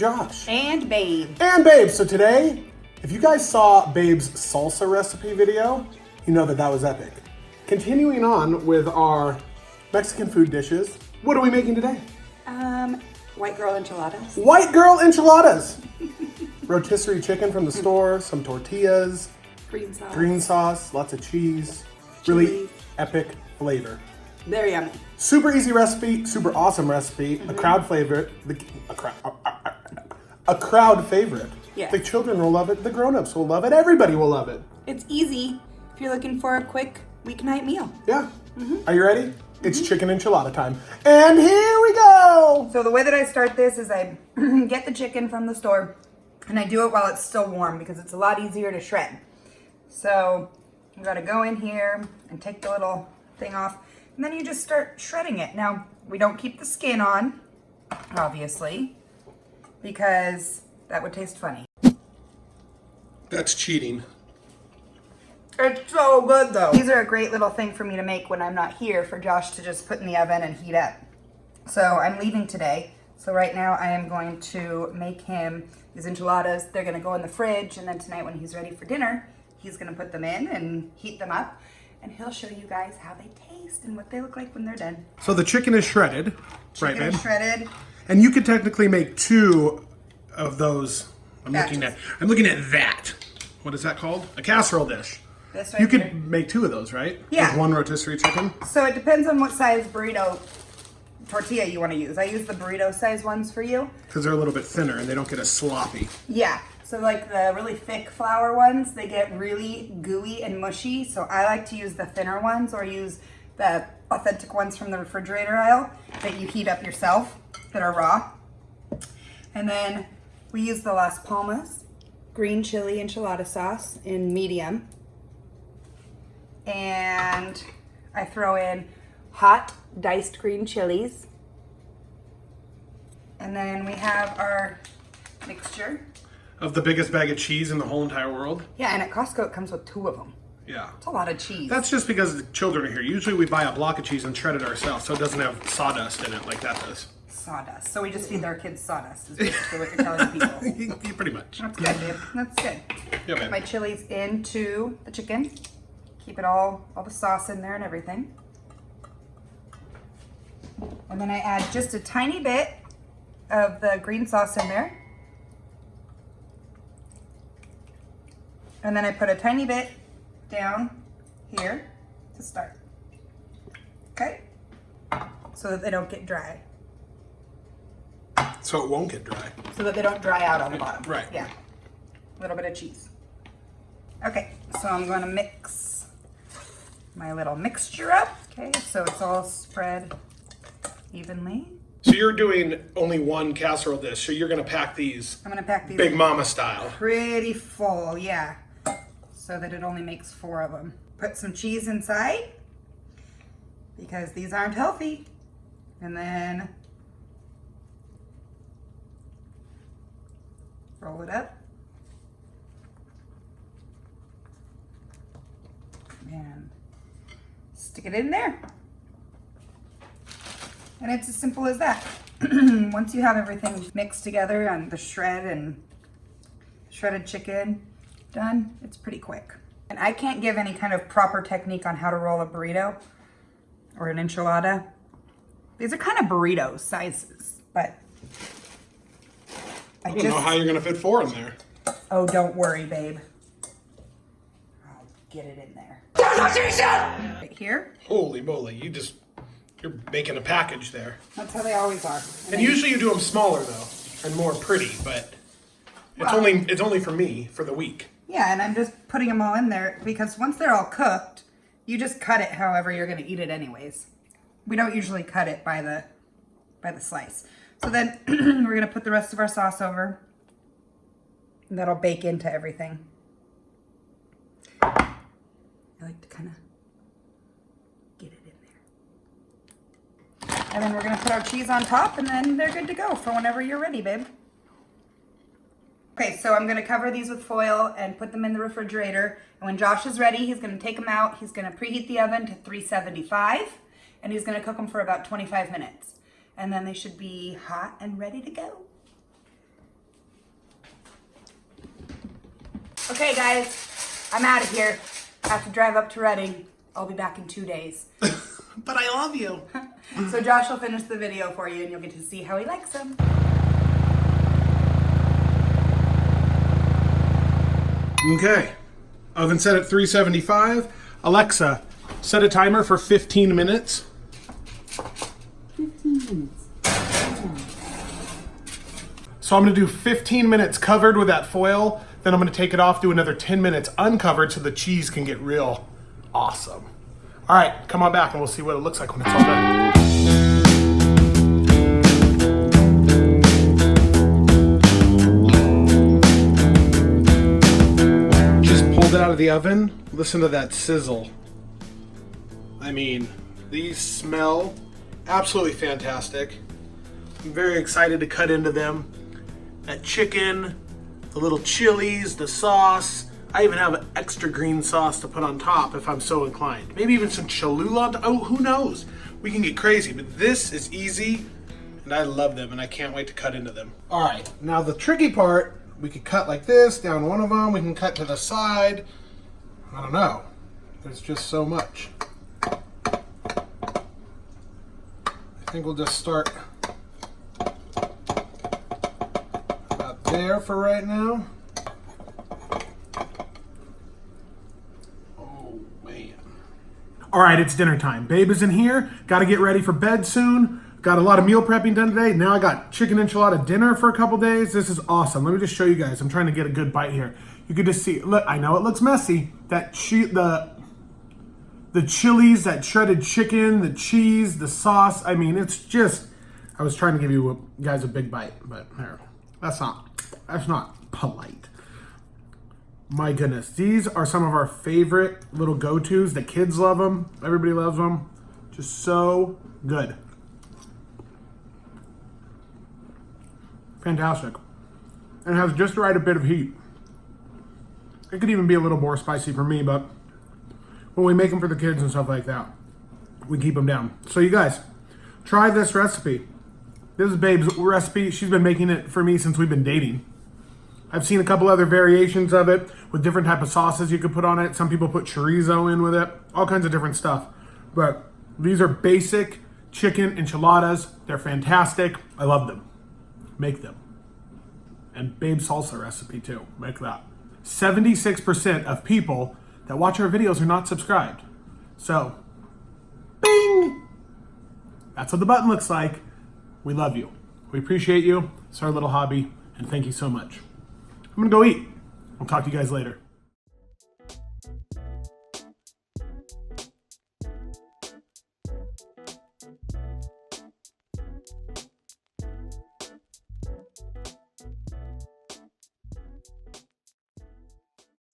Josh. And Babe. And Babe. So today, if you guys saw Babe's salsa recipe video, you know that was epic. Continuing on with our Mexican food dishes, what are we making today? White girl enchiladas. White girl enchiladas. Rotisserie chicken from the store, some tortillas, green sauce, lots of cheese. Really epic flavor. Very yummy. Super easy recipe, super awesome recipe, a crowd favorite. A crowd favorite. Yeah. The children will love it, the grown-ups will love it, everybody will love it. It's easy if you're looking for a quick weeknight meal. Yeah. Are you ready? It's chicken enchilada time. And here we go! So the way that I start this is I get the chicken from the store and I do it while it's still warm because it's a lot easier to shred. So you gotta go in here and take the little thing off and then you just start shredding it. Now, we don't keep the skin on, obviously, because that would taste funny. That's cheating. It's so good though. These are a great little thing for me to make when I'm not here for Josh to just put in the oven and heat up. So I'm leaving today. So right now I am going to make him these enchiladas. They're gonna go in the fridge and then tonight when he's ready for dinner, he's gonna put them in and heat them up and he'll show you guys how they taste and what they look like when they're done. So the chicken is shredded, right, babe? Chicken is shredded. And you could technically make 2 of those. I'm looking at that. What is that called? A casserole dish. This right You could here. make 2 of those, right? Yeah. With 1 rotisserie chicken? So it depends on what size burrito tortilla you want to use. I use the burrito size ones for you. Because they're a little bit thinner and they don't get as sloppy. Yeah. So like the really thick flour ones, they get really gooey and mushy. So I like to use the thinner ones or use the authentic ones from the refrigerator aisle that you heat up yourself that are raw. And then we use the Las Palmas green chili enchilada sauce in medium. And I throw in hot diced green chilies. And then we have our mixture. Of the biggest bag of cheese in the whole entire world? Yeah, and at Costco it comes with 2 of them. Yeah. It's a lot of cheese. That's just because the children are here. Usually we buy a block of cheese and shred it ourselves so it doesn't have sawdust in it like that does. Sawdust. So we just feed our kids sawdust is basically what you're telling people. Yeah, pretty much. That's good, babe. That's good. Yeah, babe. My chilies into the chicken. Keep it all the sauce in there and everything. And then I add just a tiny bit of the green sauce in there. And then I put a tiny bit down here to start. Okay? So that they don't get dry. So it won't get dry. So that they don't dry out on the bottom. Right. Yeah. A little bit of cheese. Okay, so I'm going to mix my little mixture up. Okay, so it's all spread evenly. So you're doing only 1 casserole dish, so you're going to pack these I'm going to pack these Big Mama style. pretty full, yeah. So that it only makes 4 of them. Put some cheese inside because these aren't healthy. And then roll it up. And stick it in there. And it's as simple as that. Once you have everything mixed together and the shredded chicken done, it's pretty quick. And I can't give any kind of proper technique on how to roll a burrito or an enchilada. These are kind of burrito sizes, but I don't know how you're going to fit 4 in there. Oh, don't worry, babe. I'll get it in there. Right here. Holy moly, you're making a package there. That's how they always are. And usually you do them smaller though, and more pretty, but it's only for me for the week. Yeah, and I'm just putting them all in there because once they're all cooked, you just cut it however you're going to eat it anyways. We don't usually cut it by the slice. So then we're going to put the rest of our sauce over. And that'll bake into everything. I like to kind of get it in there. And then we're going to put our cheese on top and then they're good to go for whenever you're ready, babe. Okay, so I'm going to cover these with foil and put them in the refrigerator. And when Josh is ready, he's going to take them out. He's going to preheat the oven to 375 and he's going to cook them for about 25 minutes. And then they should be hot and ready to go. Okay, guys, I'm out of here. I have to drive up to Reading. I'll be back in 2 days. But I love you. So Josh will finish the video for you and you'll get to see how he likes them. Okay, oven set at 375. Alexa, set a timer for 15 minutes. 15 minutes. So I'm gonna do 15 minutes covered with that foil, then I'm gonna take it off, do another 10 minutes uncovered so the cheese can get real awesome. All right, come on back and we'll see what it looks like when it's all done. Just pulled it out of the oven. Listen to that sizzle. I mean, these smell absolutely fantastic. I'm very excited to cut into them. That chicken, the little chilies, the sauce. I even have extra green sauce to put on top if I'm so inclined. Maybe even some Cholula. Oh, who knows? We can get crazy, but this is easy and I love them and I can't wait to cut into them. All right, now the tricky part, we could cut like this down one of them. We can cut to the side. I don't know. There's just so much. I think we'll just start about there for right now. Oh man. All right, it's dinner time. Babe is in here. Got to get ready for bed soon. Got a lot of meal prepping done today. Now I got chicken enchilada dinner for a couple days. This is awesome. Let me just show you guys. I'm trying to get a good bite here. You could just see, look, I know it looks messy. That the chilies, that shredded chicken, the cheese, the sauce. I mean, it's just, I was trying to give you guys a big bite, but there, that's not polite. My goodness, these are some of our favorite little go-tos. The kids love them. Everybody loves them. Just so good. Fantastic. And it has just the right a bit of heat. It could even be a little more spicy for me, but when we make them for the kids and stuff like that, we keep them down. So you guys, try this recipe. This is Babe's recipe. She's been making it for me since we've been dating. I've seen a couple other variations of it with different type of sauces you could put on it. Some people put chorizo in with it, all kinds of different stuff. But these are basic chicken enchiladas. They're fantastic. I love them. Make them. And Babe's salsa recipe too. Make that. 76% of people that watch our videos are not subscribed. So, bing! That's what the button looks like. We love you. We appreciate you. It's our little hobby, and thank you so much. I'm gonna go eat. I'll talk to you guys later.